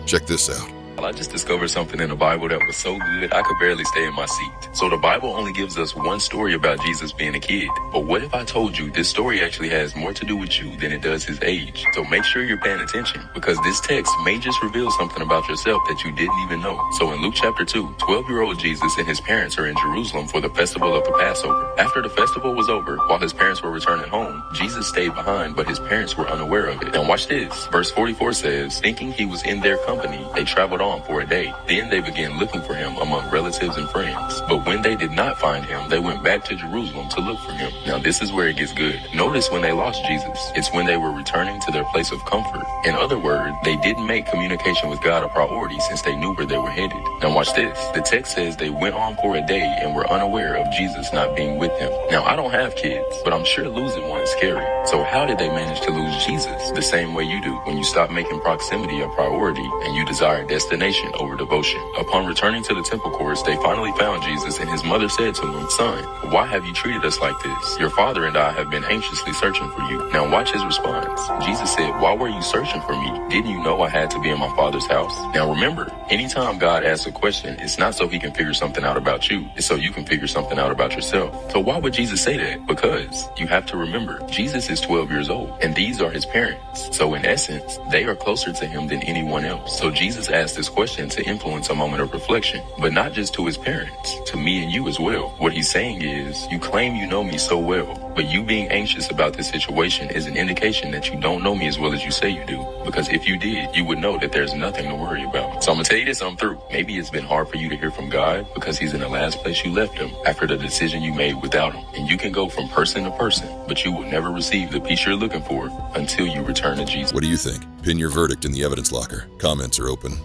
Check this out. I just discovered something in the Bible that was so good, I could barely stay in my seat. So the Bible only gives us one story about Jesus being a kid. But what if I told you this story actually has more to do with you than it does his age? So make sure you're paying attention, because this text may just reveal something about yourself that you didn't even know. So in Luke chapter 2, 12-year-old Jesus and his parents are in Jerusalem for the festival of the Passover. After the festival was over, while his parents were returning home, Jesus stayed behind, but his parents were unaware of it. Now watch this. Verse 44 says, thinking he was in their company, they traveled on for a day. Then they began looking for him among relatives and friends. But when they did not find him, they went back to Jerusalem to look for him. Now this is where it gets good. Notice when they lost Jesus, it's when they were returning to their place of comfort. In other words, they didn't make communication with God a priority since they knew where they were headed. Now watch this. The text says they went on for a day and were unaware of Jesus not being with them. Now I don't have kids, but I'm sure losing one is scary. So how did they manage to lose Jesus? The same way you do when you stop making proximity a priority and you desire destination over devotion. Upon returning to the temple courts, they finally found Jesus, and his mother said to him, "Son, why have you treated us like this? Your father and I have been anxiously searching for you." Now watch his response. Jesus said, "Why were you searching for me? Didn't you know I had to be in my Father's house?" Now remember, anytime God asks a question, it's not so he can figure something out about you. It's so you can figure something out about yourself. So why would Jesus say that? Because you have to remember, Jesus is 12 years old, and these are his parents. So in essence, they are closer to him than anyone else. So Jesus asked this question to influence a moment of reflection, but not just to his parents, to me and you as well. What he's saying is, you claim you know me so well, but you being anxious about this situation is an indication that you don't know me as well as you say you do. Because if you did, you would know that there's nothing to worry about. So I'm gonna tell you this, I'm through. Maybe it's been hard for you to hear from God because he's in the last place you left him after the decision you made without him. And you can go from person to person, but you will never receive the peace you're looking for until you return to Jesus. What do you think? Pin your verdict in the evidence locker. Comments are open.